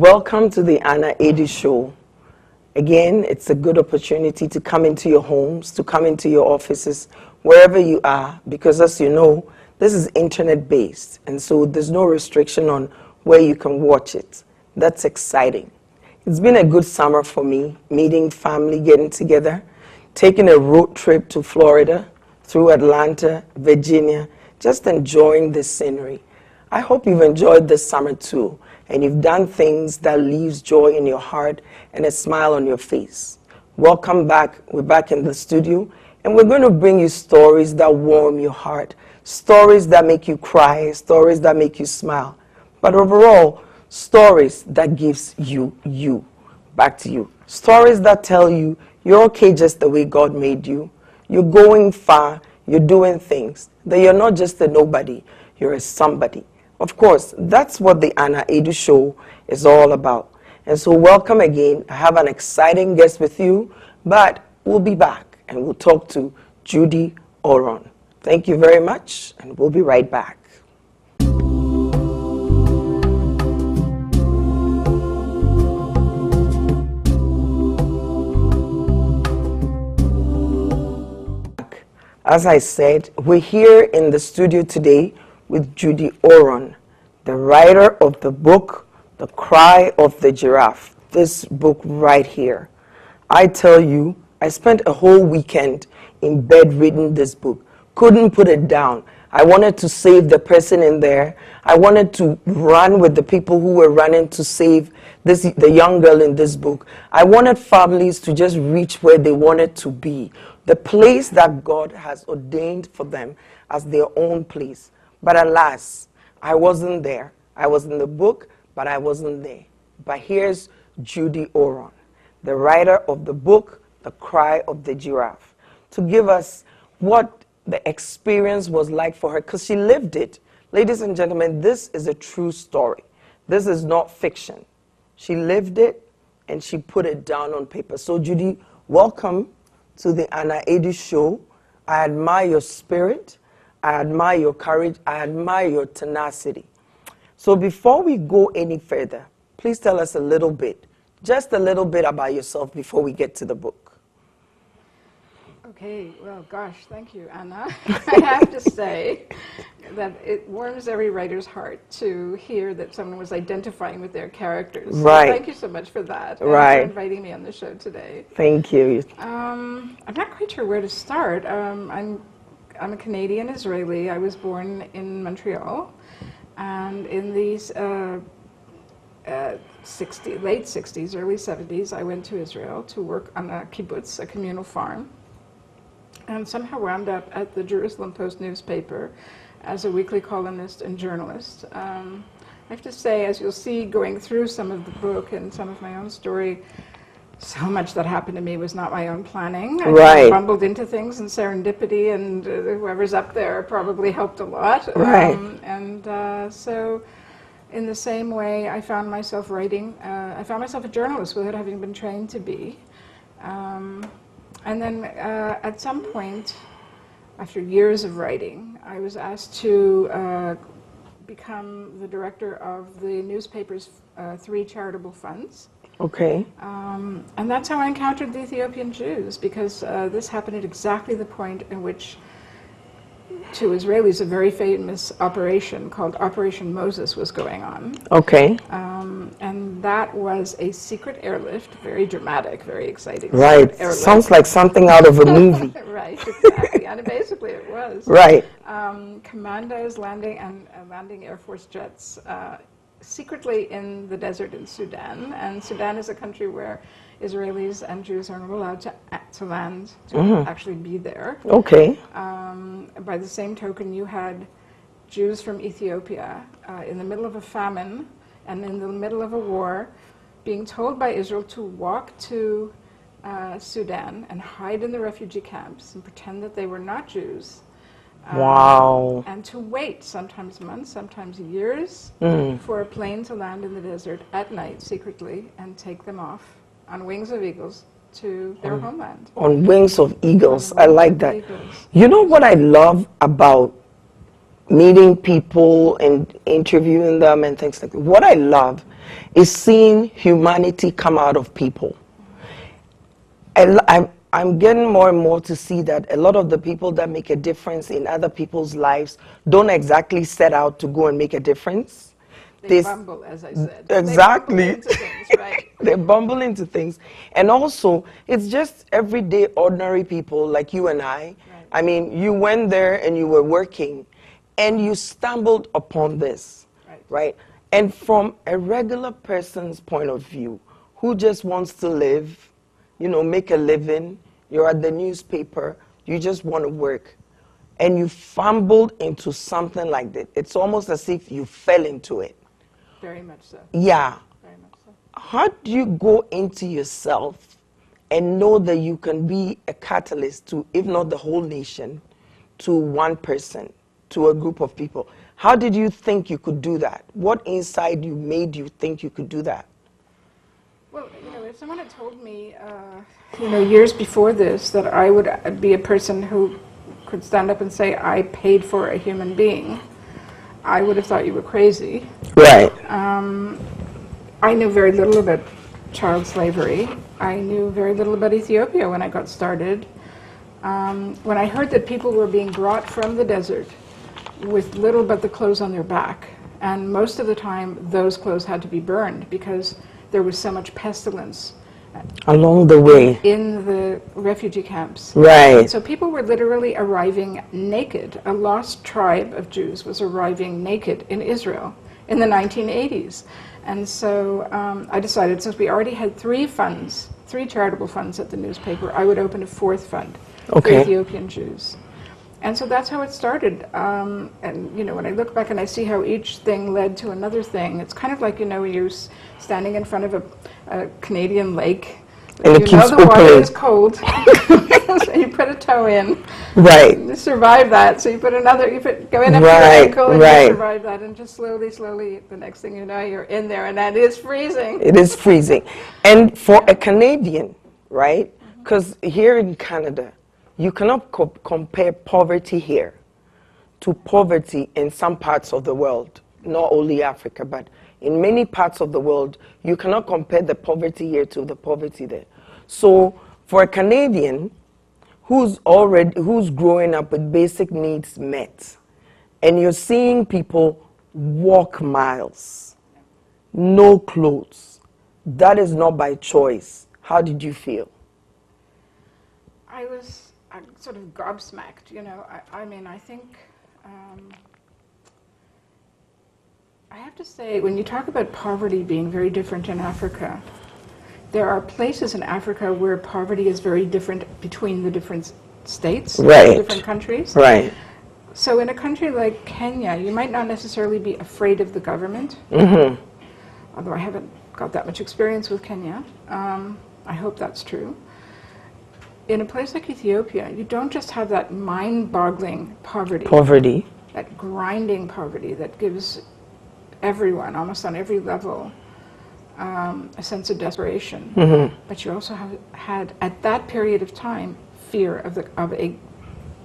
Welcome to the Aidoo show. Again, it's a good opportunity to come into your homes, to come into your offices, wherever you are, because as you know, this is internet-based, and so there's no restriction on where you can watch it. That's exciting. It's been a good summer for me, meeting family, getting together, taking a road trip to Florida, through Atlanta, Virginia, just enjoying the scenery. I hope you've enjoyed this summer too, and you've done things that leaves joy in your heart and a smile on your face. Welcome back. We're back in the studio, and we're going to bring you stories that warm your heart, stories that make you cry, stories that make you smile, but overall, stories that gives you, back to you. Stories that tell you you're okay just the way God made you. You're going far, you're doing things, that you're not just a nobody, you're a somebody. Of course, that's what the Aidoo show is all about. And so welcome again. I have an exciting guest with you, but we'll be back and we'll talk to Judie Oron. Thank you very much, and we'll be right back. As I said, we're here in the studio today with Judie Oron, the writer of the book, The Cry of the Giraffe. This book right here. I tell you, I spent a whole weekend in bed reading this book. Couldn't put it down. I wanted to save the person in there. I wanted to run with the people who were running to save the young girl in this book. I wanted families to just reach where they wanted to be, the place that God has ordained for them as their own place. But alas, I wasn't there. I was in the book, but I wasn't there. But here's Judie Oron, the writer of the book, The Cry of the Giraffe, to give us what the experience was like for her, because she lived it. Ladies and gentlemen, this is a true story. This is not fiction. She lived it, and she put it down on paper. So Judie, welcome to the Aidoo show. I admire your spirit. I admire your courage. I admire your tenacity. So before we go any further, please tell us a little bit, just a little bit about yourself before we get to the book. Okay, well, gosh, thank you, Anna. I have to say that it warms every writer's heart to hear that someone was identifying with their characters. Right. So thank you so much for that. Right. And for inviting me on the show today. Thank you. I'm not quite sure where to start. I'm a Canadian Israeli. I was born in Montreal, and in these late 60s, early 70s, I went to Israel to work on a kibbutz, a communal farm, and somehow wound up at the Jerusalem Post newspaper as a weekly columnist and journalist. I have to say, as you'll see going through some of the book and some of my own story, so much that happened to me was not my own planning. I bumbled into things and serendipity, and whoever's up there probably helped a lot. Right. So in the same way, I found myself writing. I found myself a journalist without having been trained to be. And then at some point, after years of writing, I was asked to become the director of the newspaper's 3 charitable funds. Okay. And that's how I encountered the Ethiopian Jews, because this happened at exactly the point in which, to Israelis, a very famous operation called Operation Moses was going on. Okay. And that was a secret airlift, very dramatic, very exciting. Right. Sounds like something out of a movie. Right, exactly. And basically it was. Right. Commandos landing Air Force jets secretly in the desert in Sudan. And Sudan is a country where Israelis and Jews are not allowed to land, to actually be there. Okay. By the same token, you had Jews from Ethiopia in the middle of a famine and in the middle of a war being told by Israel to walk to Sudan and hide in the refugee camps and pretend that they were not Jews. Wow. And to wait, sometimes months, sometimes years, for a plane to land in the desert at night secretly and take them off on wings of eagles to their homeland. On wings of eagles. I like that. Eagles. You know what I love about meeting people and interviewing them and things like that. What I love is seeing humanity come out of people. I'm getting more and more to see that a lot of the people that make a difference in other people's lives don't exactly set out to go and make a difference. They bumble, as I said. Exactly. They bumble into things, right? They bumble into things. And also, it's just everyday, ordinary people like you and I. Right. I mean, you went there and you were working, and you stumbled upon this, right? And from a regular person's point of view, who just wants to live, you know, make a living, you're at the newspaper, you just want to work, and you fumbled into something like that. It's almost as if you fell into it. Very much so. Yeah. Very much so. How do you go into yourself and know that you can be a catalyst to, if not the whole nation, to one person, to a group of people? How did you think you could do that? What inside you made you think you could do that? Well, you know, if someone had told me, you know, years before this, that I would be a person who could stand up and say, I paid for a human being, I would have thought you were crazy. Right. I knew very little about child slavery. I knew very little about Ethiopia when I got started. When I heard that people were being brought from the desert with little but the clothes on their back, and most of the time those clothes had to be burned because there was so much pestilence along the way in the refugee camps. Right. So people were literally arriving naked. A lost tribe of Jews was arriving naked in Israel in the 1980s. And so I decided, since we already had three charitable funds at the newspaper, I would open a fourth fund for Ethiopian Jews. And so that's how it started. And, you know, when I look back and I see how each thing led to another thing, it's kind of like, you know, you're standing in front of a Canadian lake. And it keeps the water is cold. So you put a toe in. Right. You survive that. So you put another, go in up to your ankle and you survive that. And just slowly, the next thing you know, you're in there. And that is freezing. It is freezing. And for a Canadian, right? Because here in Canada, you cannot compare poverty here to poverty in some parts of the world, not only Africa, but in many parts of the world, you cannot compare the poverty here to the poverty there. So for a Canadian who's growing up with basic needs met, and you're seeing people walk miles, no clothes, that is not by choice. How did you feel? I'm sort of gobsmacked, you know. I mean, I think, I have to say, when you talk about poverty being very different in Africa, there are places in Africa where poverty is very different between the different states, different countries. Right. So in a country like Kenya, you might not necessarily be afraid of the government, although I haven't got that much experience with Kenya. I hope that's true. In a place like Ethiopia, you don't just have that mind-boggling poverty, that grinding poverty that gives everyone, almost on every level, a sense of desperation. But you also had, at that period of time, fear of a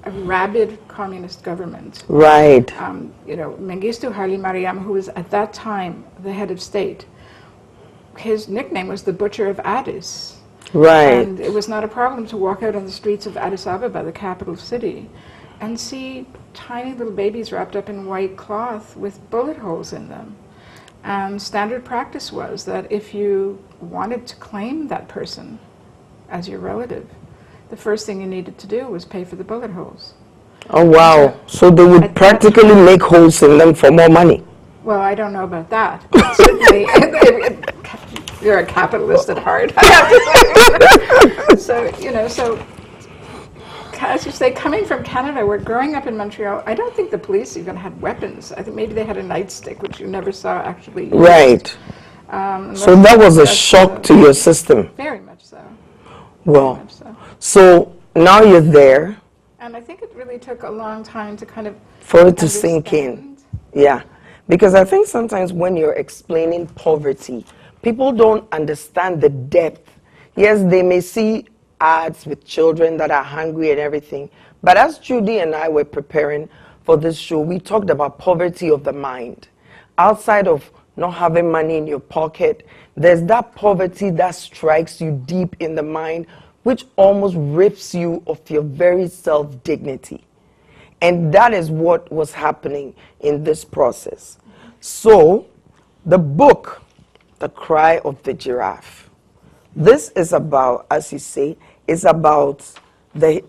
rabid communist government. Right. You know, Mengistu Haile Mariam, who was at that time the head of state, his nickname was the Butcher of Addis. Right. And it was not a problem to walk out on the streets of Addis Ababa, the capital city, and see tiny little babies wrapped up in white cloth with bullet holes in them. And standard practice was that if you wanted to claim that person as your relative, the first thing you needed to do was pay for the bullet holes. Oh, wow. So they would practically make holes in them for more money. Well, I don't know about that. But certainly, you're a capitalist at heart. So, you know, as you say, coming from Canada, we're growing up in Montreal, I don't think the police even had weapons. I think maybe they had a nightstick, which you never saw actually used. Right. So that was a shock to your system. Very much so. Well, so now you're there. And I think it really took a long time to kind of for it to sink in. Yeah. Because I think sometimes when you're explaining poverty, people don't understand the depth. Yes, they may see ads with children that are hungry and everything. But as Judie and I were preparing for this show, we talked about poverty of the mind. Outside of not having money in your pocket, there's that poverty that strikes you deep in the mind, which almost rips you of your very self-dignity. And that is what was happening in this process. So, the book, The Cry of the Giraffe. This is about, as you say, it's about a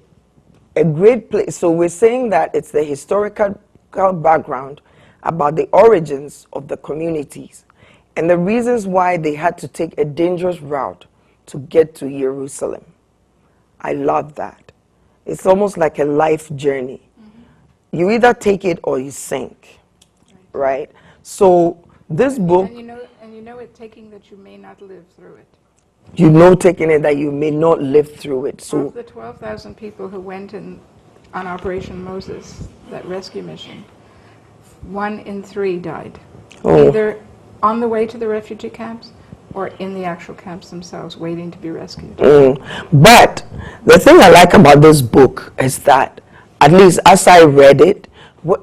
great place. So we're saying that it's the historical background about the origins of the communities and the reasons why they had to take a dangerous route to get to Jerusalem. I love that. It's almost like a life journey. Mm-hmm. You either take it or you sink, right? So this book... And you know it taking that you may not live through it. You know taking it that you may not live through it. So of the 12,000 people who went on Operation Moses, that rescue mission, 1 in 3 died. Oh. Either on the way to the refugee camps or in the actual camps themselves waiting to be rescued. But the thing I like about this book is that, at least as I read it,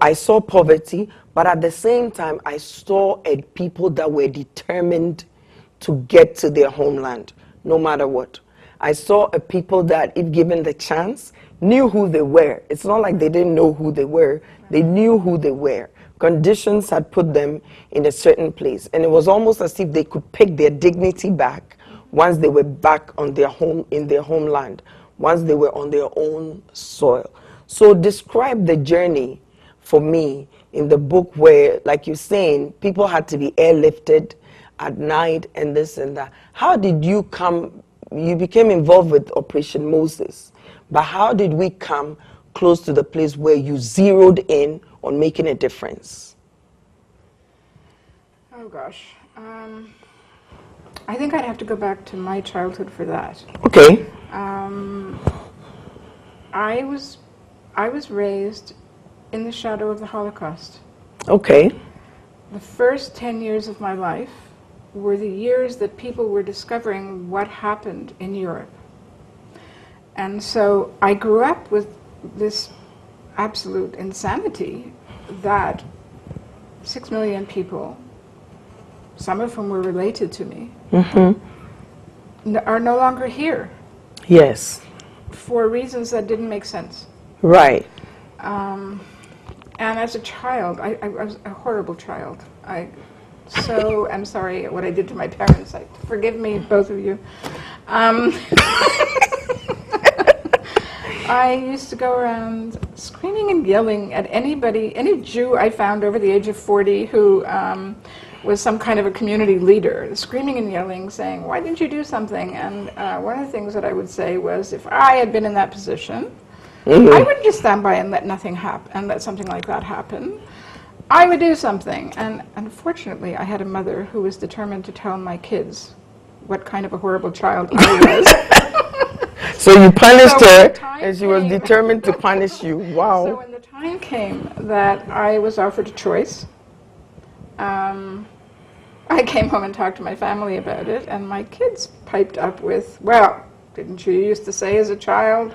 I saw poverty, but at the same time I saw people that were determined to get to their homeland, no matter what. I saw a people that, if given the chance, knew who they were. It's not like they didn't know who they were. They knew who they were. Conditions had put them in a certain place. And it was almost as if they could pick their dignity back once they were back on their home, in their homeland, once they were on their own soil. So describe the journey for me in the book where, like you're saying, people had to be airlifted at night and this and that. How did you come, you became involved with Operation Moses, but how did we come close to the place where you zeroed in on making a difference? Oh gosh. I think I'd have to go back to my childhood for that. Okay. I was raised in the shadow of the Holocaust. Okay. The first 10 years of my life were the years that people were discovering what happened in Europe. And so I grew up with this absolute insanity that 6 million people, some of whom were related to me, are no longer here. Yes. For reasons that didn't make sense. Right. And as a child, I was a horrible child. I so am sorry what I did to my parents. Forgive me, both of you. I used to go around screaming and yelling at anybody, any Jew I found over the age of 40 who was some kind of a community leader, screaming and yelling, saying, "Why didn't you do something?" And one of the things that I would say was, if I had been in that position, I wouldn't just stand by and let nothing happen, and let something like that happen. I would do something. And unfortunately, I had a mother who was determined to tell my kids what kind of a horrible child I was. So you punished her, and she was determined to punish you. Wow. So when the time came that I was offered a choice, I came home and talked to my family about it, and my kids piped up with, "Well, didn't you used to say as a child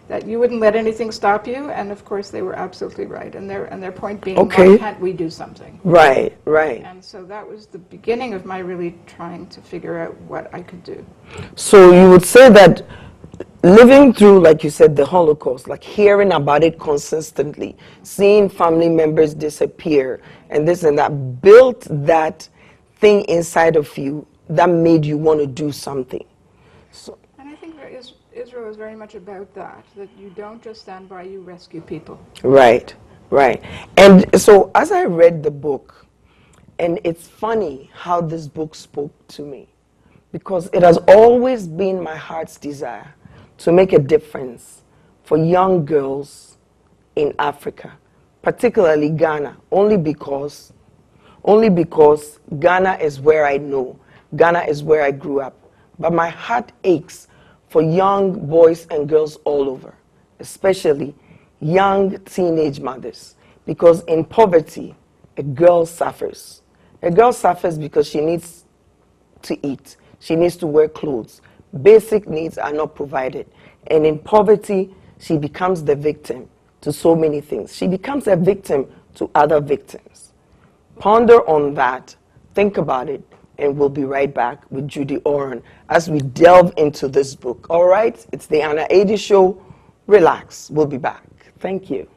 that you wouldn't let anything stop you?" And of course they were absolutely right. And their point being, why can't we do something? Right, right. And so that was the beginning of my really trying to figure out what I could do. So you would say that living through, like you said, the Holocaust, like hearing about it consistently, seeing family members disappear and this and that, built that thing inside of you that made you want to do something. So, and I think Israel is very much about that you don't just stand by, you rescue people. Right, right. And so as I read the book, and it's funny how this book spoke to me, because it has always been my heart's desire to make a difference for young girls in Africa, particularly Ghana, only because Ghana is where I know, Ghana is where I grew up. But my heart aches for young boys and girls all over, especially young teenage mothers, because in poverty, a girl suffers. A girl suffers because she needs to eat, she needs to wear clothes. Basic needs are not provided. And in poverty, she becomes the victim to so many things. She becomes a victim to other victims. Ponder on that, think about it, and we'll be right back with Judie Oron as we delve into this book. All right? It's the Aidoo Show. Relax. We'll be back. Thank you.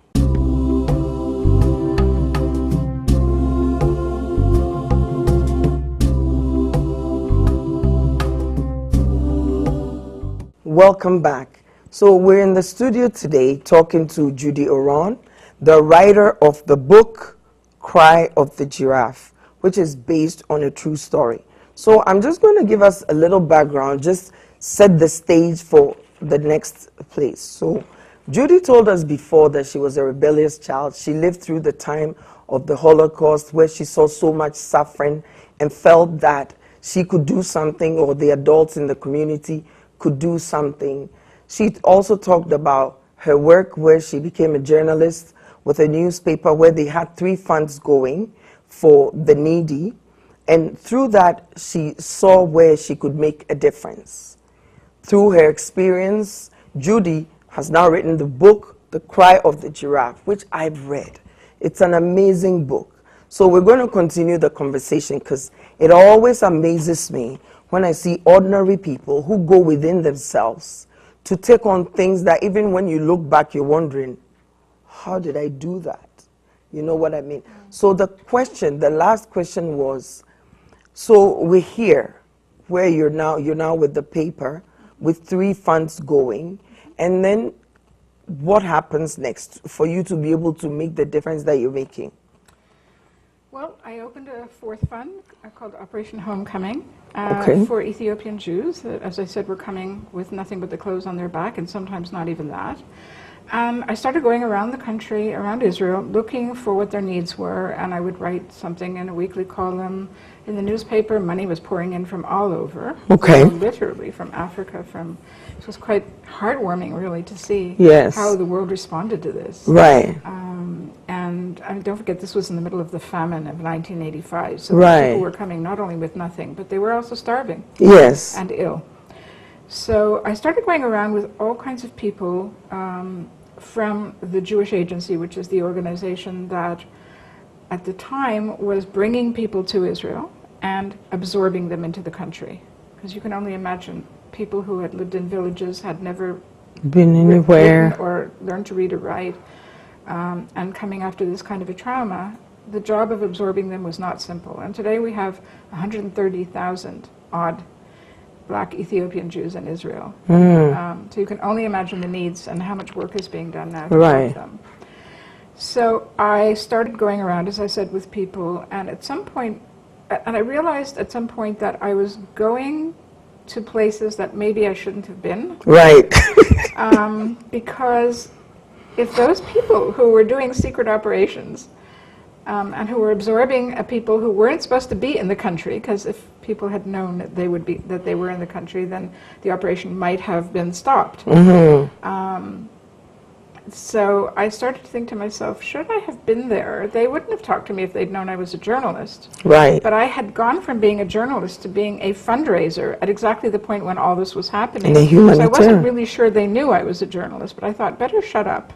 Welcome back. So we're in the studio today talking to Judie Oron, the writer of the book Cry of the Giraffe, which is based on a true story. So I'm just going to give us a little background, just set the stage for the next place. So Judie told us before that she was a rebellious child. She lived through the time of the Holocaust where she saw so much suffering and felt that she could do something, or the adults in the community could do something. She also talked about her work where she became a journalist with a newspaper where they had 3 funds going for the needy. And through that, she saw where she could make a difference. Through her experience, Judie has now written the book, The Cry of the Giraffe, which I've read. It's an amazing book. So we're going to continue the conversation because it always amazes me when I see ordinary people who go within themselves to take on things that even when you look back, you're wondering, how did I do that? You know what I mean? So the last question was, so we're here where you're now with the paper with 3 funds going, and then what happens next for you to be able to make the difference that you're making? Well, I opened a 4th fund called Operation Homecoming for Ethiopian Jews. As I said, were coming with nothing but the clothes on their back, and sometimes not even that. And I started going around the country, around Israel, looking for what their needs were, and I would write something in a weekly column. In the newspaper, money was pouring in from all over. Okay. So literally from Africa, it was quite heartwarming, really, to see how the world responded to this. Right. And don't forget, this was in the middle of the famine of 1985, so people were coming not only with nothing, but they were also starving. Yes. And ill. So I started going around with all kinds of people from the Jewish Agency, which is the organization that at the time was bringing people to Israel and absorbing them into the country. Because you can only imagine people who had lived in villages, had never been anywhere or learned to read or write, and coming after this kind of a trauma, the job of absorbing them was not simple. And today we have 130,000 odd Black Ethiopian Jews in Israel. So you can only imagine the needs and how much work is being done now to help them. So I started going around, as I said, with people, and at some point, and I realized at some point that I was going to places that maybe I shouldn't have been. Right. Because if those people who were doing secret operations and who were absorbing people who weren't supposed to be in the country, because if people had known that they were in the country, then the operation might have been stopped. So I started to think to myself, should I have been there? They wouldn't have talked to me if they'd known I was a journalist. Right. But I had gone from being a journalist to being a fundraiser at exactly the point when all this was happening. So I wasn't really sure they knew I was a journalist, but I thought, better shut up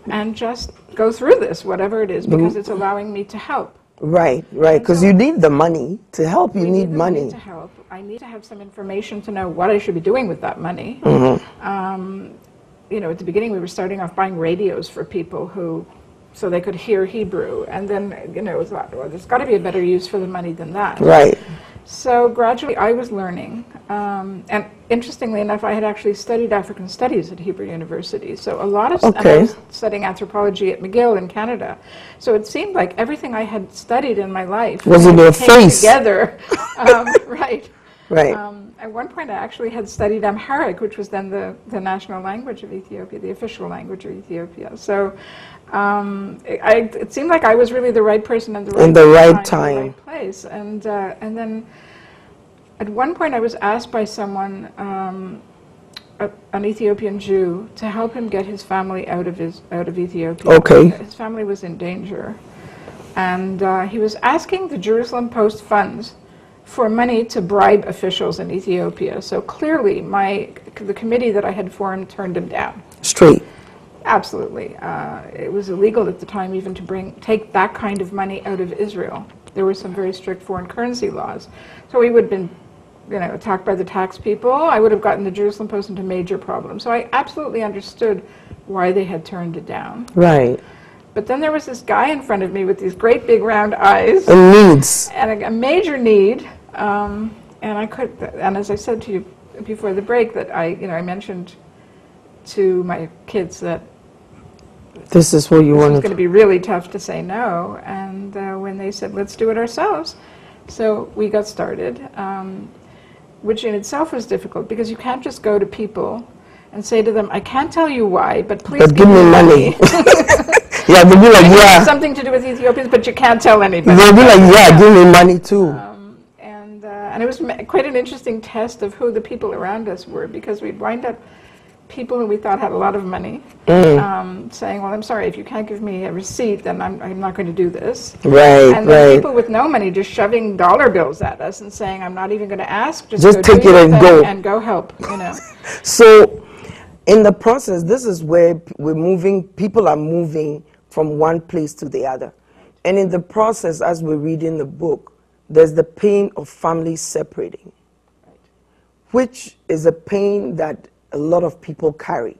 and just go through this, whatever it is, because it's allowing me to help. Right, because you need the money to help. You need money to help. I need to have some information to know what I should be doing with that money. You know, at the beginning we were starting off buying radios for people so they could hear Hebrew, and then, you know, it was like, well, there's got to be a better use for the money than that. Right. So gradually I was learning, and interestingly enough, I had actually studied African studies at Hebrew University, so a lot of, and I was studying anthropology at McGill in Canada, so it seemed like everything I had studied in my life was in your face together. Right. At one point I actually had studied Amharic, which was then the national language of Ethiopia, the official language of Ethiopia. So it seemed like I was really the right person in the right time. The right place. And then at one point I was asked by someone, an Ethiopian Jew, to help him get his family out of Ethiopia. Okay. His family was in danger. And he was asking the Jerusalem Post funds for money to bribe officials in Ethiopia. So clearly the committee that I had formed turned him down. Straight. Absolutely. It was illegal at the time even to take that kind of money out of Israel. There were some very strict foreign currency laws. So we would have been, attacked by the tax people. I would have gotten the Jerusalem Post into major problems. So I absolutely understood why they had turned it down. Right. But then there was this guy in front of me with these great big round eyes. And needs. And a major need. And as I said to you before the break, that I mentioned to my kids that this is what you want. wanted. It's going to be really tough to say no. And when they said, let's do it ourselves. So we got started, which in itself was difficult because you can't just go to people and say to them, I can't tell you why, but please give me money. Yeah, they'll be like, yeah. Something to do with Ethiopians, but you can't tell anybody. They'll be like, yeah, give me money too. And it was quite an interesting test of who the people around us were, because we'd wind up people who we thought had a lot of money saying, well, I'm sorry, if you can't give me a receipt, then I'm not going to do this. Right, and then people with no money just shoving dollar bills at us and saying, I'm not even going to ask, just take it and go. And go help, So in the process, this is where people are moving from one place to the other. And in the process, as we read in the book, there's the pain of families separating, which is a pain that a lot of people carry.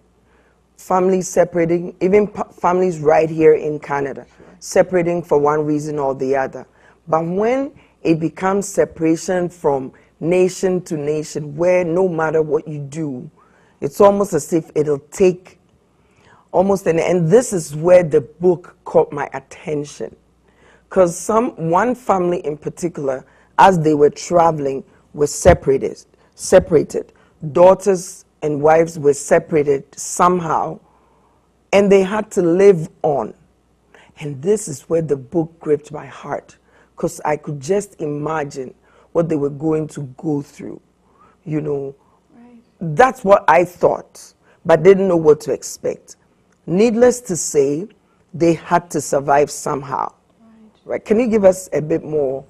Families separating, even families right here in Canada, separating for one reason or the other. But when it becomes separation from nation to nation, where no matter what you do, it's almost as if it'll take almost an end. And this is where the book caught my attention. Because one family in particular, as they were traveling, were separated. Daughters and wives were separated somehow, and they had to live on. And this is where the book gripped my heart, because I could just imagine what they were going to go through. Right. That's what I thought, but didn't know what to expect. Needless to say, they had to survive somehow. Right? Can you give us a bit more,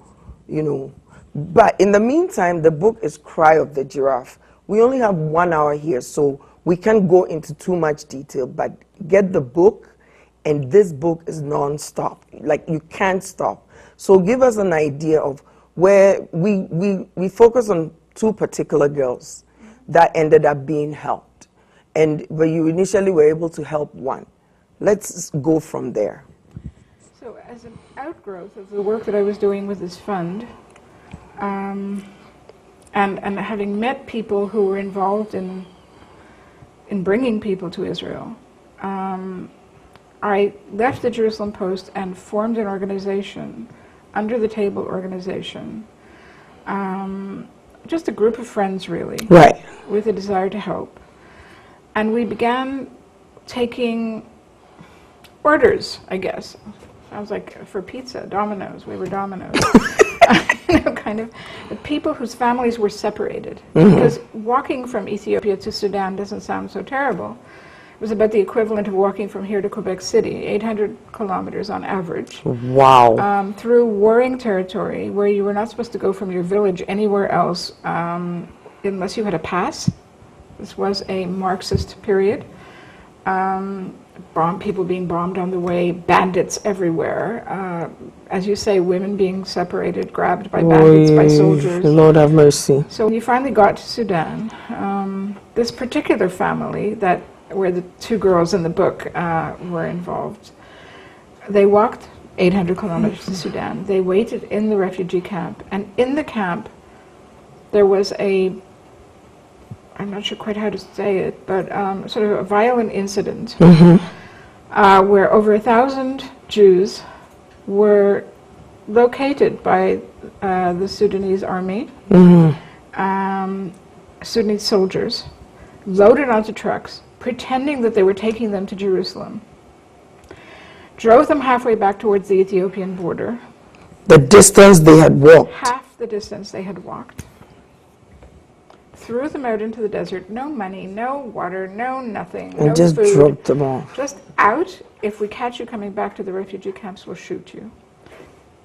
But in the meantime, the book is Cry of the Giraffe. We only have 1 hour here, so we can't go into too much detail, but get the book, and this book is non-stop. Like, you can't stop. So give us an idea of where we focus on two particular girls that ended up being helped. But you initially were able to help one. Let's go from there. So as an outgrowth of the work that I was doing with this fund, and having met people who were involved in bringing people to Israel, I left the Jerusalem Post and formed an organization, Under the Table organization, just a group of friends really, right, with a desire to help. And we began taking orders, I guess. Sounds like for pizza, Domino's. We were Domino's. Kind of the people whose families were separated. Mm-hmm. Because walking from Ethiopia to Sudan doesn't sound so terrible. It was about the equivalent of walking from here to Quebec City, 800 kilometers on average. Wow. Through warring territory where you were not supposed to go from your village anywhere else unless you had a pass. This was a Marxist period. People being bombed on the way, bandits everywhere. As you say, women being separated, grabbed by bandits, by soldiers. Lord have mercy. So when you finally got to Sudan, this particular family where the two girls in the book were involved, they walked 800 kilometers to Sudan. They waited in the refugee camp, and in the camp there was I'm not sure quite how to say it, but sort of a violent incident where over 1,000 Jews were located by the Sudanese army, Sudanese soldiers, loaded onto trucks, pretending that they were taking them to Jerusalem, drove them halfway back towards the Ethiopian border. The distance they had walked. Half the distance they had walked. Threw them out into the desert, no money, no water, no nothing, and no just food. Dropped them off. Just out. If we catch you coming back to the refugee camps, we'll shoot you.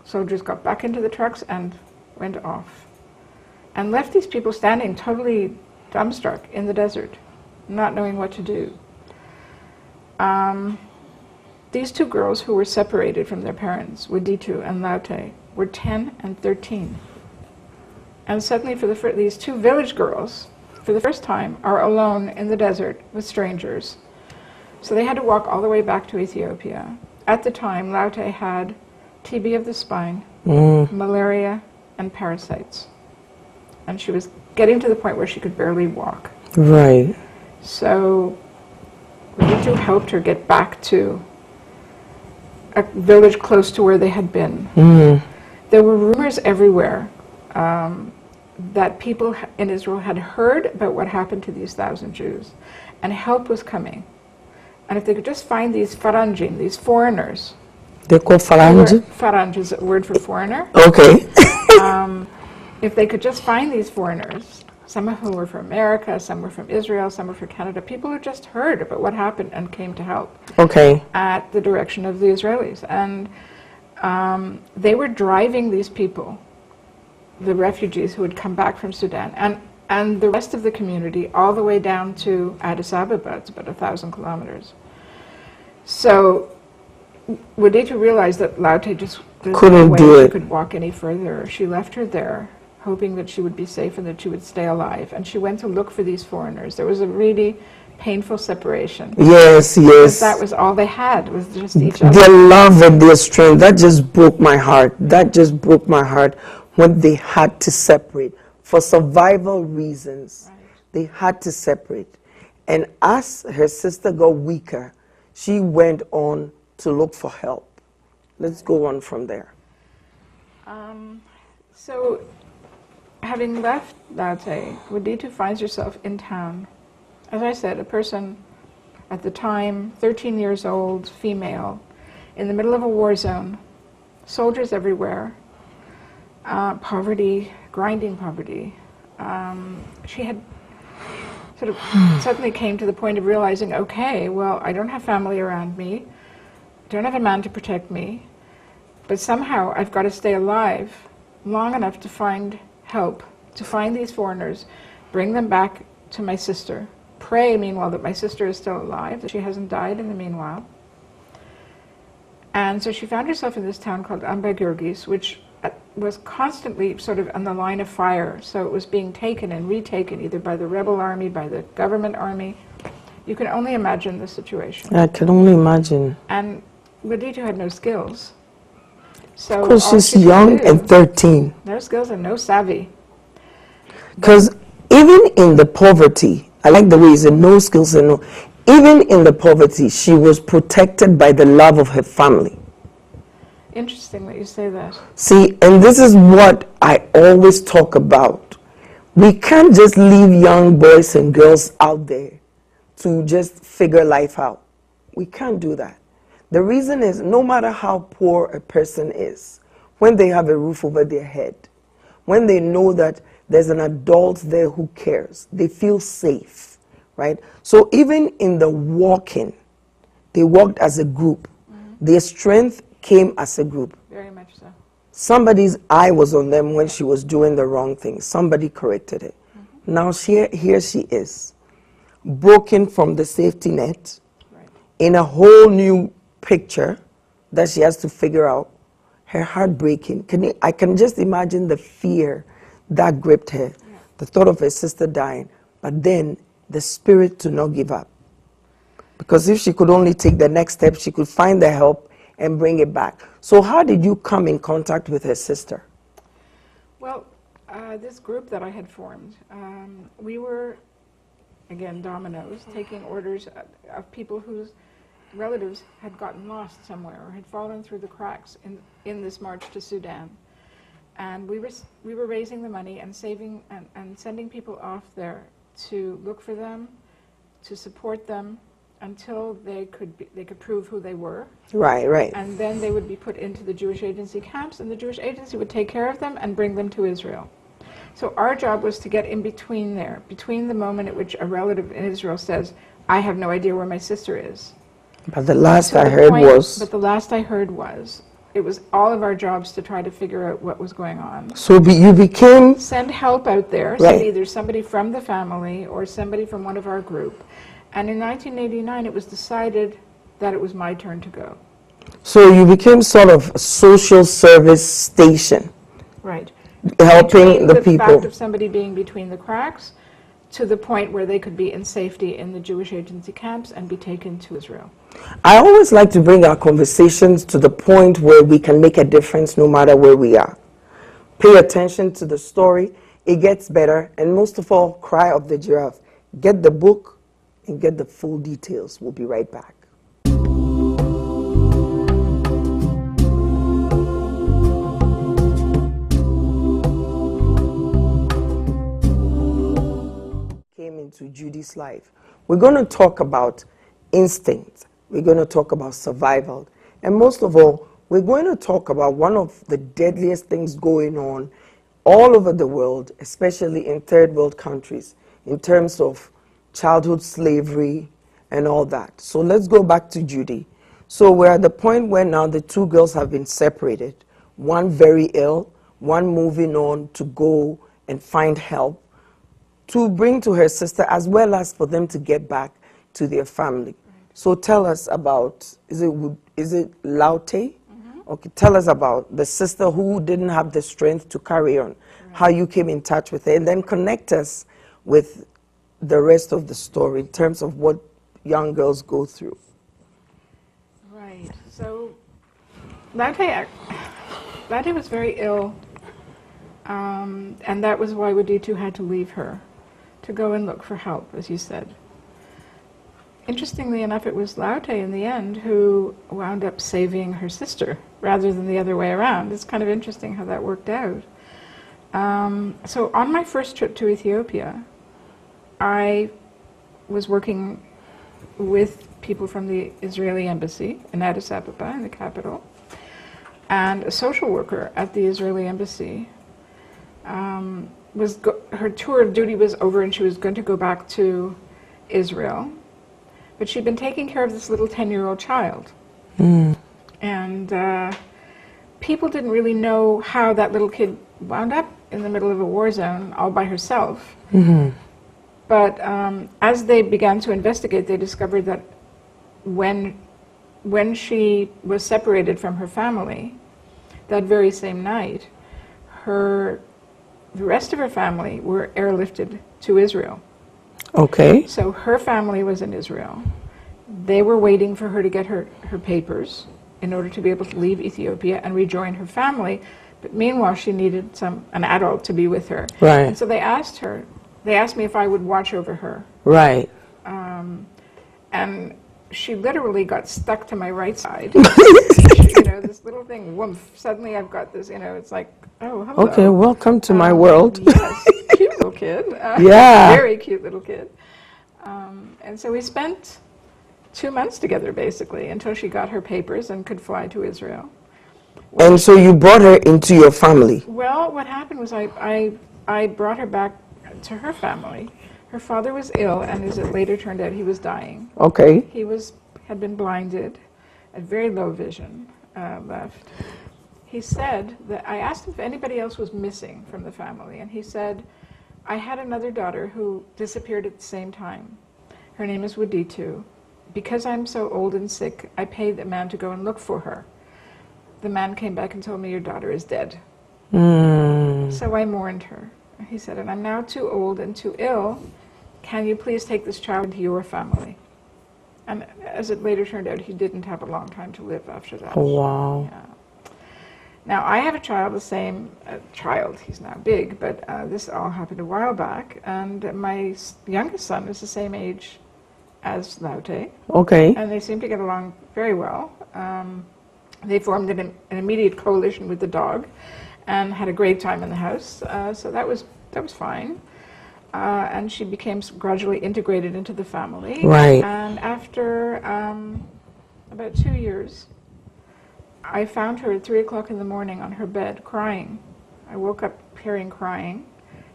Soldiers got back into the trucks and went off. And left these people standing totally dumbstruck in the desert, not knowing what to do. These two girls who were separated from their parents, Aidoo and Laute, were 10 and 13. And suddenly, these two village girls, for the first time, are alone in the desert with strangers. So they had to walk all the way back to Ethiopia. At the time, Laute had TB of the spine, malaria, and parasites. And she was getting to the point where she could barely walk. Right. So Aidoo helped her get back to a village close to where they had been. There were rumors everywhere that people in Israel had heard about what happened to these 1,000 Jews, and help was coming. And if they could just find these Faranjim, these foreigners. They're called Faranj? Faranj is a word for foreigner. Okay. If they could just find these foreigners, some of whom were from America, some were from Israel, some were from Canada, people who just heard about what happened and came to help. Okay. At the direction of the Israelis. And they were driving these people, the refugees who had come back from Sudan, and the rest of the community all the way down to Addis Ababa. It's about 1,000 kilometers. So Aidoo realized that Laute just couldn't do it. She could walk any further. She left her there, hoping that she would be safe and that she would stay alive. And she went to look for these foreigners. There was a really painful separation. Yes, yes. That was all they had, was just each other. Their love and their strength, that just broke my heart. That just broke my heart when they had to separate. For survival reasons, right. They had to separate. And as her sister got weaker, she went on to look for help. Let's go on from there. So, having left Laute, Aidoo finds herself in town. As I said, a person at the time, 13 years old, female, in the middle of a war zone, soldiers everywhere, poverty, grinding poverty. She had sort of suddenly came to the point of realizing, okay, well, I don't have family around me, don't have a man to protect me, but somehow I've got to stay alive long enough to find help, to find these foreigners, bring them back to my sister. Pray, meanwhile, that my sister is still alive, that she hasn't died in the meanwhile. And so she found herself in this town called Amba-Gurgis, which was constantly sort of on the line of fire. So it was being taken and retaken, either by the rebel army, by the government army. You can only imagine the situation. I can only imagine. And Aidoo had no skills. So because she's young and 13. No skills and no savvy. Because even in the poverty, I like the way you said no skills and no, even in the poverty, she was protected by the love of her family. Interesting that you say that. See, and this is what I always talk about. We can't just leave young boys and girls out there to just figure life out. We can't do that. The reason is, no matter how poor a person is, when they have a roof over their head, when they know that there's an adult there who cares, they feel safe, right? So even in the walking, they walked as a group. Their strength came as a group. Very much so. Somebody's eye was on them when she was doing the wrong thing. Somebody corrected it. Now here she is, broken from the safety net, right, in a whole new picture that she has to figure out. Her heart breaking. I can just imagine the fear that gripped her, the thought of her sister dying, but then the spirit to not give up. Because if she could only take the next step, she could find the help and bring it back. So how did you come in contact with her sister? Well, this group that I had formed, we were, again, dominoes, taking orders of people whose relatives had gotten lost somewhere or had fallen through the cracks in this march to Sudan. And we were raising the money and saving and sending people off there to look for them, to support them until they could prove who they were. Right, right. And then they would be put into the Jewish agency camps, and the Jewish agency would take care of them and bring them to Israel. So our job was to get in between there, between the moment at which a relative in Israel says, I have no idea where my sister is. But the last I heard was... But the last I heard was, it was all of our jobs to try to figure out what was going on. So you became... Send help out there, right, so either somebody from the family or somebody from one of our group, And in 1989, it was decided that it was my turn to go. So you became sort of a social service station. Right. Helping the between people. The fact of somebody being between the cracks to the point where they could be in safety in the Jewish agency camps and be taken to Israel. I always like to bring our conversations to the point where we can make a difference no matter where we are. Pay attention to the story. It gets better. And most of all, Cry of the Giraffe. Get the book and get the full details. We'll be right back. Came into Judie's life. We're going to talk about instinct. We're going to talk about survival. And most of all, we're going to talk about one of the deadliest things going on all over the world, especially in third world countries, in terms of childhood slavery and all that. So let's go back to Judie. So we're at the point where now the two girls have been separated, one very ill, one moving on to go and find help to bring to her sister, as well as for them to get back to their family. So tell us about, is it Laute? Okay, tell us about the sister who didn't have the strength to carry on, how you came in touch with her, and then connect us with the rest of the story in terms of what young girls go through. Right. So Laute was very ill, and that was why Aidoo had to leave her to go and look for help, as you said. Interestingly enough, it was Laute in the end who wound up saving her sister rather than the other way around. It's kind of interesting how that worked out. So on my first trip to Ethiopia, I was working with people from the Israeli embassy in Addis Ababa, in the capital, and a social worker at the Israeli embassy. Her tour of duty was over and she was going to go back to Israel. But she'd been taking care of this little 10-year-old child. And people didn't really know how that little kid wound up in the middle of a war zone all by herself. But as they began to investigate, they discovered that when she was separated from her family, that very same night, the rest of her family were airlifted to Israel. Okay. So her family was in Israel. They were waiting for her to get her papers in order to be able to leave Ethiopia and rejoin her family. But meanwhile, she needed an adult to be with her. Right. And so they asked me if I would watch over her. Right. And she literally got stuck to my right side. This little thing, woof, suddenly I've got this, it's like, oh, hello. Okay, welcome to my world. Yes, cute little kid. Yeah. Very cute little kid. And so we spent 2 months together, basically, until she got her papers and could fly to Israel. And so you brought her into your family? Well, what happened was I brought her back to her family. Her father was ill, and as it later turned out, he was dying. Okay. He had been blinded, at very low vision, left. He said that, I asked him if anybody else was missing from the family, and he said, I had another daughter who disappeared at the same time. Her name is Aidoo. Because I'm so old and sick, I paid the man to go and look for her. The man came back and told me, your daughter is dead. So I mourned her. He said, and I'm now too old and too ill. Can you please take this child into your family? And as it later turned out, he didn't have a long time to live after that. Oh, wow. Yeah. Now, I have a child, he's now big, but this all happened a while back, and my youngest son is the same age as Laute. Okay. And they seem to get along very well. They formed an immediate coalition with the dog and had a great time in the house, so that was fine. And she became gradually integrated into the family. Right. And after about 2 years, I found her at 3 o'clock in the morning on her bed crying. I woke up hearing crying,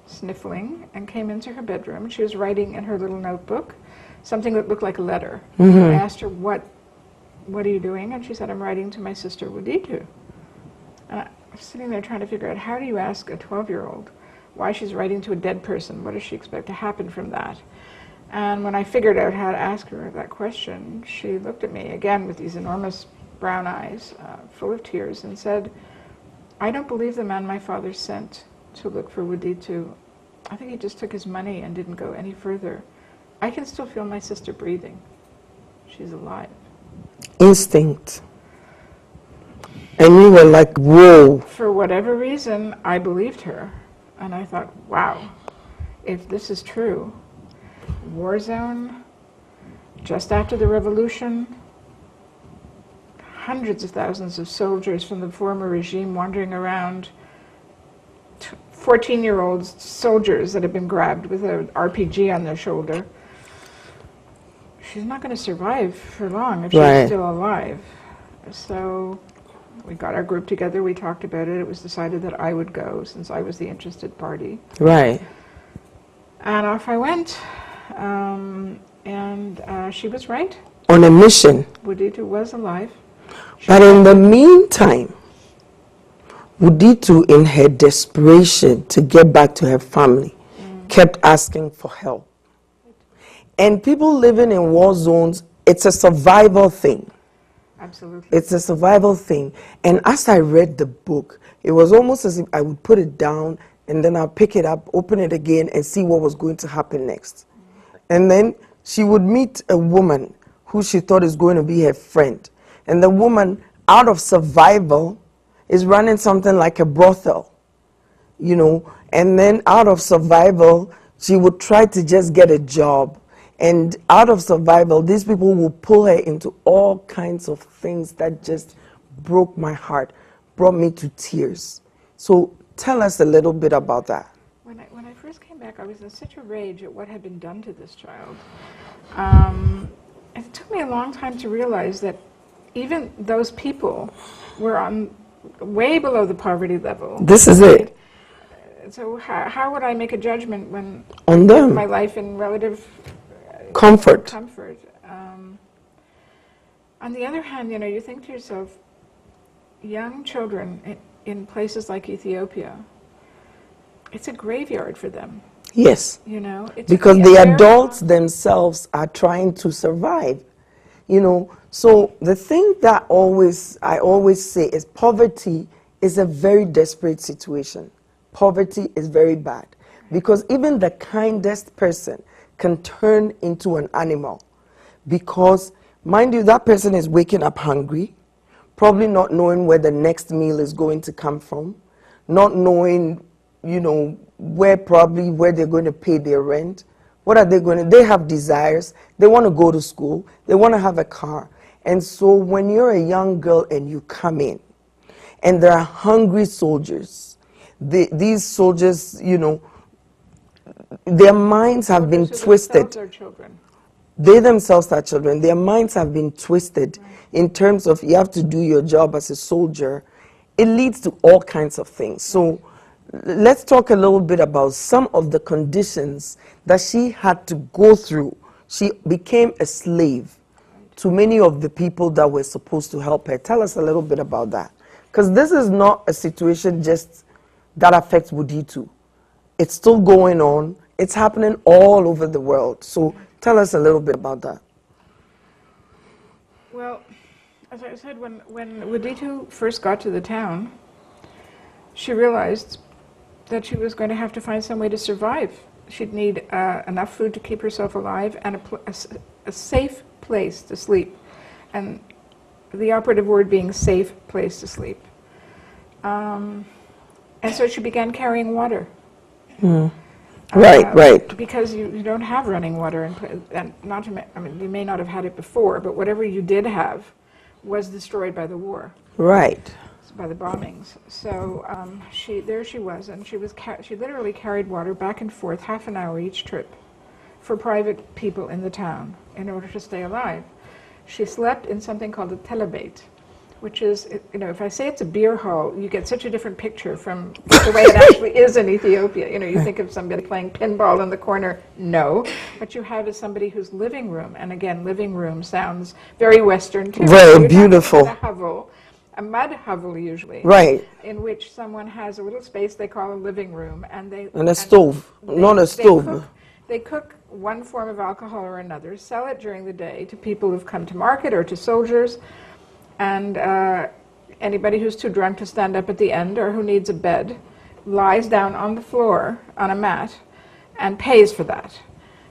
sniffling, and came into her bedroom. She was writing in her little notebook something that looked like a letter. I asked her, what are you doing? And she said, I'm writing to my sister Aidoo. And I was sitting there trying to figure out, how do you ask a 12-year-old why she's writing to a dead person? What does she expect to happen from that? And when I figured out how to ask her that question, she looked at me again with these enormous brown eyes, full of tears, and said, I don't believe the man my father sent to look for Wuditu. I think he just took his money and didn't go any further. I can still feel my sister breathing. She's alive. Instinct. And we were like, whoa. For whatever reason, I believed her. And I thought, wow, if this is true, war zone, just after the revolution, hundreds of thousands of soldiers from the former regime wandering around, 14-year-old soldiers that have been grabbed with an RPG on their shoulder. She's not going to survive for long if she's still alive. So we got our group together, we talked about it. It was decided that I would go since I was the interested party. Right. And off I went. She was right. On a mission. Wuditu was alive. But in the meantime, Wuditu, in her desperation to get back to her family, kept asking for help. And people living in war zones, it's a survival thing. Absolutely. It's a survival thing. And as I read the book, it was almost as if I would put it down and then I'll pick it up, open it again, and see what was going to happen next. And then she would meet a woman who she thought is going to be her friend. And the woman, out of survival, is running something like a brothel, you know. And then out of survival, she would try to just get a job. And out of survival, these people will pull her into all kinds of things that just broke my heart, brought me to tears. So tell us a little bit about that. When I first came back, I was in such a rage at what had been done to this child. It took me a long time to realize that even those people were on way below the poverty level. This is it. So how would I make a judgment when on them? My life in relative comfort. On the other hand, you know, you think to yourself, young children in places like Ethiopia, it's a graveyard for them. Yes. You know, because the adults themselves are trying to survive. You know, so the thing that I always say is poverty is a very desperate situation. Poverty is very bad because even the kindest person can turn into an animal because, mind you, that person is waking up hungry, probably not knowing where the next meal is going to come from, not knowing, you know, where they're going to pay their rent. What are they going to, they have desires, they want to go to school, they want to have a car. And so when you're a young girl and you come in, and there are hungry soldiers, these soldiers, you know, their minds have been twisted. They themselves are children. Their minds have been twisted in terms of you have to do your job as a soldier. It leads to all kinds of things. So let's talk a little bit about some of the conditions that she had to go through. She became a slave to many of the people that were supposed to help her. Tell us a little bit about that. Because this is not a situation just that affects Wuditu. It's still going on. It's happening all over the world. So tell us a little bit about that. Well, as I said, when Wuditu first got to the town, she realized that she was going to have to find some way to survive. She'd need enough food to keep herself alive and a safe place to sleep. And the operative word being safe place to sleep. And so she began carrying water. Right. Because you don't have running water, and not to, I mean, you may not have had it before, but whatever you did have was destroyed by the war. Right. By the bombings. So there she was, and she literally carried water back and forth, half an hour each trip, for private people in the town in order to stay alive. She slept in something called a telebate, which is, you know, if I say it's a beer hall, you get such a different picture from the way it actually is in Ethiopia. You know, you think of somebody playing pinball in the corner. No. What you have is somebody whose living room, and again, living room sounds very Western too. Very beautiful. A hovel, a mud hovel usually. Right. In which someone has a little space they call a living room, and a stove, not a stove. They cook one form of alcohol or another, sell it during the day to people who've come to market or to soldiers, and anybody who's too drunk to stand up at the end or who needs a bed lies down on the floor on a mat and pays for that.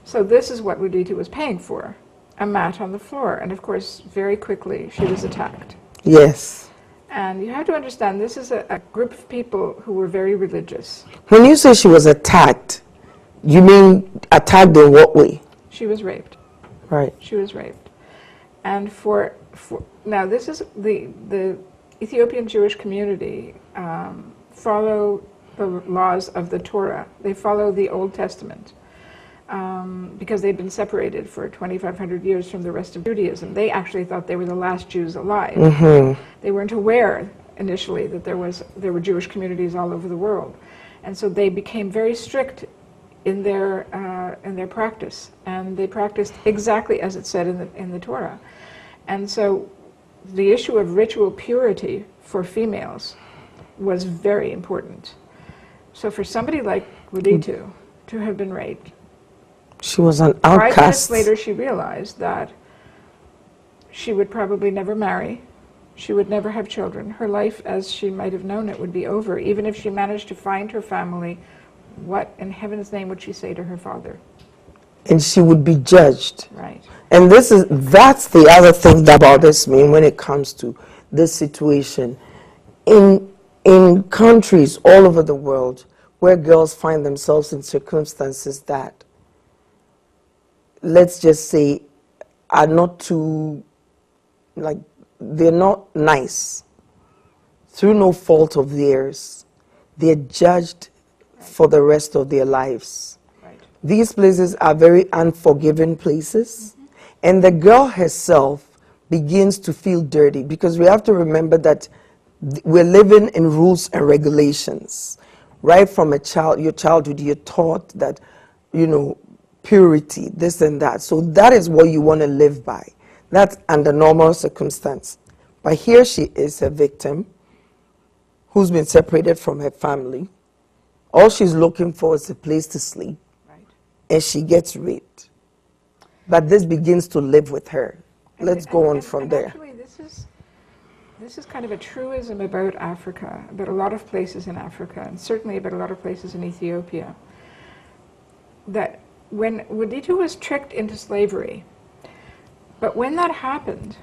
So this is what Mudita was paying for, a mat on the floor. And of course, very quickly, she was attacked. Yes. And you have to understand, this is a group of people who were very religious. When you say she was attacked, you mean attacked in what way? She was raped. Right. She was raped. And for now, this is the Ethiopian Jewish community follow the laws of the Torah. They follow the Old Testament because they'd been separated for 2,500 years from the rest of Judaism. They actually thought they were the last Jews alive. Mm-hmm. They weren't aware initially that there were Jewish communities all over the world, and so they became very strict in their practice, and they practiced exactly as it said in the Torah. And so the issue of ritual purity for females was very important. So for somebody like Mudita to have been raped, she was an 5 minutes outcast. later she realized that she would probably never marry, she would never have children. Her life as she might have known it would be over. Even if she managed to find her family, what in heaven's name would she say to her father? And she would be judged. Right. And that's the other thing that bothers me when it comes to this situation. In countries all over the world where girls find themselves in circumstances that, let's just say, are not too, like, they're not nice, through no fault of theirs, they're judged for the rest of their lives. Right. These places are very unforgiving places, and the girl herself begins to feel dirty, because we have to remember that we're living in rules and regulations. Right from your childhood, you're taught that, purity, this and that. So that is what you want to live by. That's under normal circumstance. But here she is, a victim who's been separated from her family. All she's looking for is a place to sleep. Right. And she gets raped. But this begins to live with her. Let's go on from there. Actually, this is kind of a truism about Africa, about a lot of places in Africa, and certainly about a lot of places in Ethiopia, that when Mudita was tricked into slavery, but when that happened,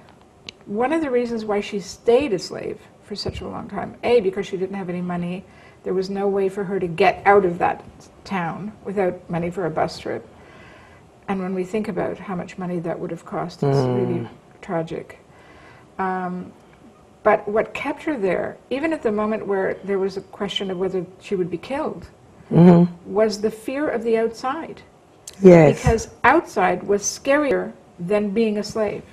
one of the reasons why she stayed a slave for such a long time, A, because she didn't have any money, there was no way for her to get out of that town without money for a bus trip. And when we think about how much money that would have cost, it's really tragic. But what kept her there, even at the moment where there was a question of whether she would be killed, was the fear of the outside. Yes. Because outside was scarier than being a slave.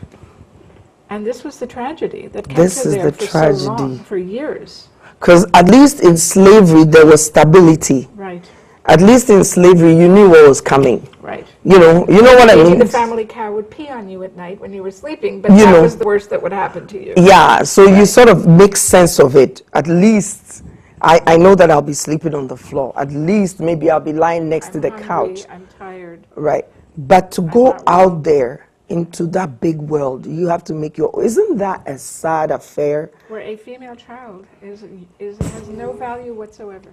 And this was the tragedy that kept her there for so long, for years. Because at least in slavery there was stability. Right. At least in slavery you knew what was coming. Right. You know what I mean? The family cow would pee on you at night when you were sleeping, but that was the worst that would happen to you. Yeah, so you sort of make sense of it. At least I know that I'll be sleeping on the floor. At least maybe I'll be lying next to the couch. I'm tired. Right. But to go out there into that big world, you have to make isn't that a sad affair? Where a female child has no value whatsoever.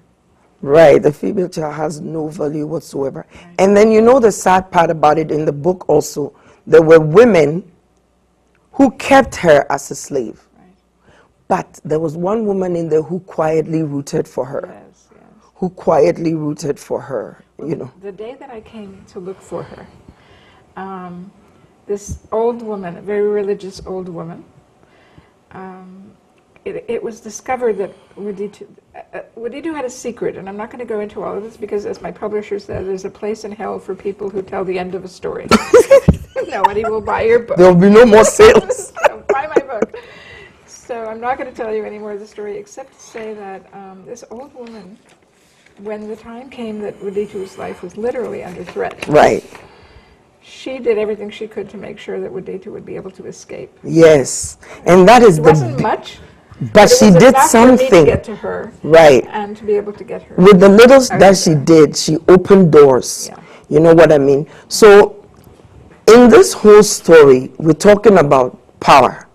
Right, the female child has no value whatsoever. Right. And then the sad part about it in the book also, there were women who kept her as a slave. Right. But there was one woman in there who quietly rooted for her. Yes, yes. Who quietly rooted for her, The day that I came to look for her, this old woman, a very religious old woman, it was discovered that Mudita had a secret, and I'm not going to go into all of this because, as my publisher said, there's a place in hell for people who tell the end of a story. Nobody will buy your book. There'll be no more sales. So buy my book. So I'm not going to tell you any more of the story, except to say that this old woman, when the time came that Mudita's life was literally under threat, right, she did everything she could to make sure that Mudita would be able to escape. Yes, and that is it wasn't much. But she did something. For me to get to her, right, and to be able to get her. With the little that she did, she opened doors. You know what I mean? So in this whole story, we're talking about power.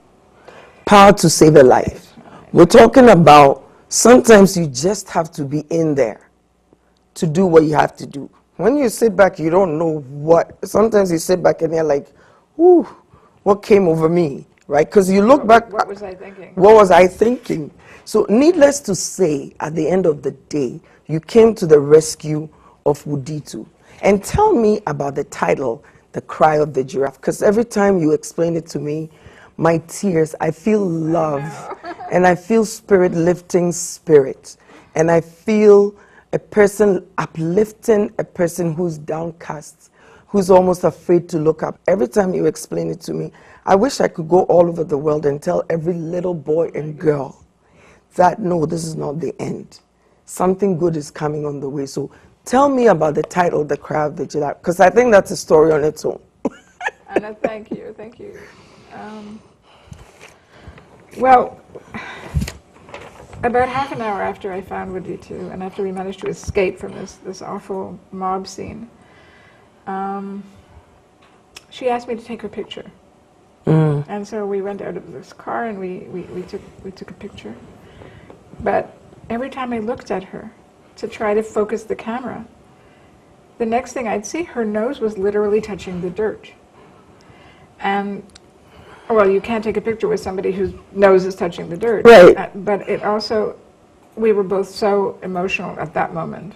Power to save a life. We're talking about sometimes you just have to be in there to do what you have to do. When you sit back, you don't know what. Sometimes you sit back and you're like, "Ooh, what came over me?" Right? Because you look back. What was I thinking? What was I thinking? So, needless to say, at the end of the day, you came to the rescue of Wuditu. And tell me about the title, "The Cry of the Giraffe," because every time you explain it to me, my tears, I feel love, and I feel spirit lifting spirit, and I feel a person uplifting a person who's downcast, who's almost afraid to look up. Every time you explain it to me, I wish I could go all over the world and tell every little boy and girl that, no, this is not the end. Something good is coming on the way. So tell me about the title, "The Cry of the Giraffe," because I think that's a story on its own. Anna, thank you. Well, about half an hour after I found Wuditu, and after we managed to escape from this awful mob scene, she asked me to take her picture. And so we went out of this car and we took a picture. But every time I looked at her to try to focus the camera, the next thing I'd see, her nose was literally touching the dirt. And, well, you can't take a picture with somebody whose nose is touching the dirt. Right. But it also, we were both so emotional at that moment.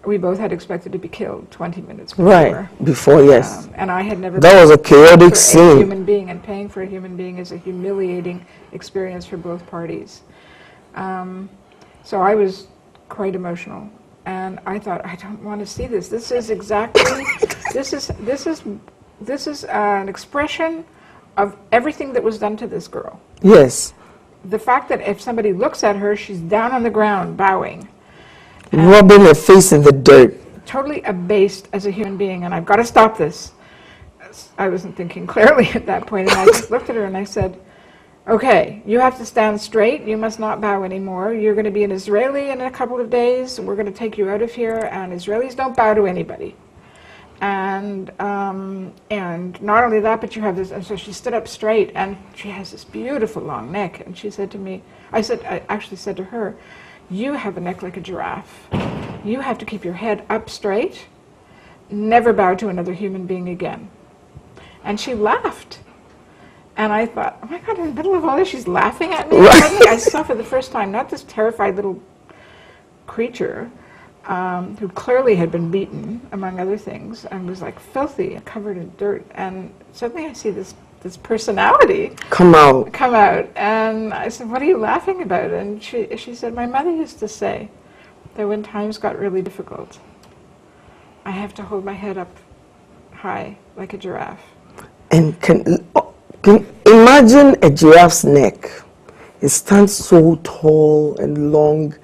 We both had expected to be killed 20 minutes before. Right, before, yes. And I had never That was a chaotic for scene. a human being, and paying for a human being is a humiliating experience for both parties. So I was quite emotional, and I thought, I don't want to see this. This is exactly, this is an expression of everything that was done to this girl. Yes. The fact that if somebody looks at her, she's down on the ground, bowing. Rubbing her face in the dirt. Totally abased as a human being, and I've got to stop this. I wasn't thinking clearly at that point, and I just looked at her and I said, okay, you have to stand straight, you must not bow anymore, you're going to be an Israeli in a couple of days, we're going to take you out of here, and Israelis don't bow to anybody. And not only that, but you have this, and so she stood up straight, and she has this beautiful long neck, and she said to me, I actually said to her, you have a neck like a giraffe. You have to keep your head up straight, never bow to another human being again. And she laughed. And I thought, oh my God, in the middle of all this, she's laughing at me? Suddenly I saw for the first time, not this terrified little creature who clearly had been beaten, among other things, and was like filthy and covered in dirt. And suddenly I see this personality come out. And I said, what are you laughing about? And she said, my mother used to say that when times got really difficult, I have to hold my head up high like a giraffe. And can imagine a giraffe's neck. It stands so tall and long.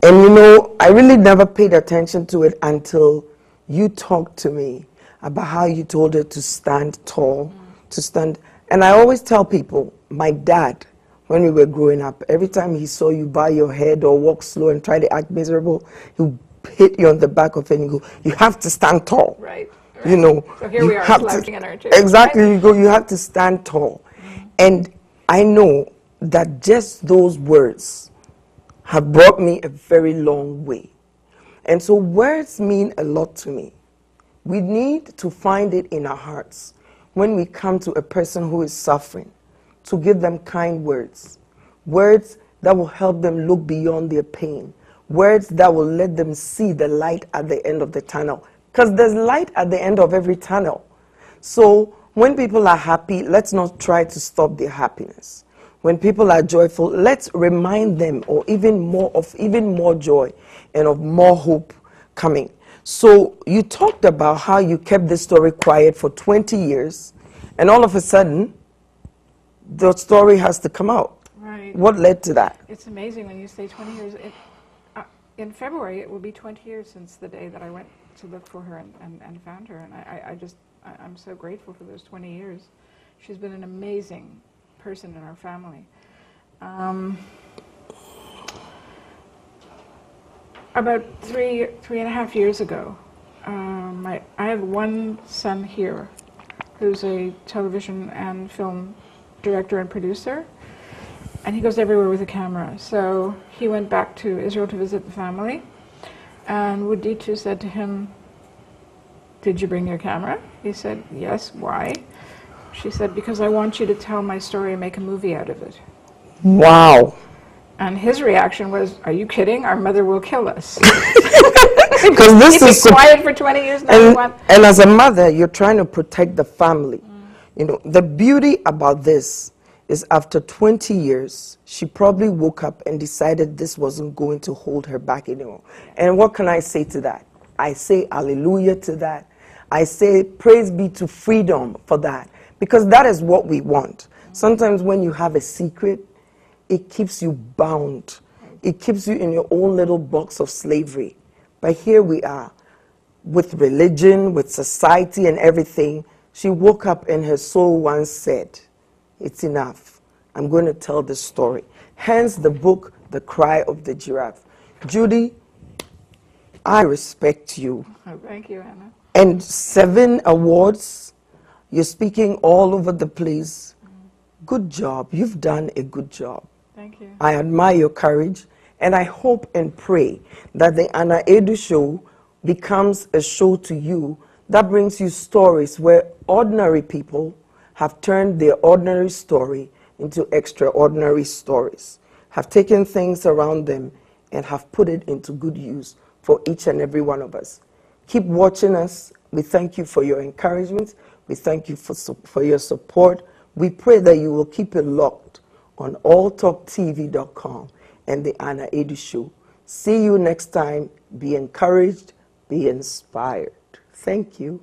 And you know, I really never paid attention to it until you talked to me about how you told her to stand tall, to stand. And I always tell people, my dad, when we were growing up, every time he saw you bow your head or walk slow and try to act miserable, he would hit you on the back of it and go, you have to stand tall. Right. You know. So here we are slouching in our chairs. Exactly, right? you have to stand tall. And I know that just those words have brought me a very long way. And so words mean a lot to me. We need to find it in our hearts when we come to a person who is suffering, to give them kind words, words that will help them look beyond their pain, words that will let them see the light at the end of the tunnel. Because there's light at the end of every tunnel. So when people are happy, let's not try to stop their happiness. When people are joyful, let's remind them of even more joy and of more hope coming. So you talked about how you kept this story quiet for 20 years, and all of a sudden, the story has to come out. Right. What led to that? It's amazing when you say 20 years. In February, it will be 20 years since the day that I went to look for her and found her, and I'm so grateful for those 20 years. She's been an amazing person in our family. About three and a half years ago, I have one son here who's a television and film director and producer, and he goes everywhere with a camera. So he went back to Israel to visit the family, and Wuditu said to him, "Did you bring your camera?" He said, "Yes." "Why?" She said, "Because I want you to tell my story and make a movie out of it." Wow. And his reaction was, "Are you kidding? Our mother will kill us." Because this He's is been quiet for 20 years now. and as a mother, you're trying to protect the family. You know, the beauty about this is after 20 years, she probably woke up and decided this wasn't going to hold her back anymore. And what can I say to that? I say hallelujah to that. I say praise be to freedom for that. Because that is what we want. Sometimes when you have a secret, it keeps you bound. It keeps you in your own little box of slavery. But here we are, with religion, with society and everything. She woke up and her soul once said, "It's enough. I'm going to tell this story." Hence the book, The Cry of the Giraffe. Judie, I respect you. Oh, thank you, Anna. And 7 awards. You're speaking all over the place. Good job. You've done a good job. Thank you. I admire your courage, and I hope and pray that the Aidoo show becomes a show to you that brings you stories where ordinary people have turned their ordinary story into extraordinary stories, have taken things around them and have put it into good use for each and every one of us. Keep watching us. We thank you for your encouragement. We thank you for your support. We pray that you will keep it locked on alltalktv.com and the Aidoo show. See you next time. Be encouraged. Be inspired. Thank you.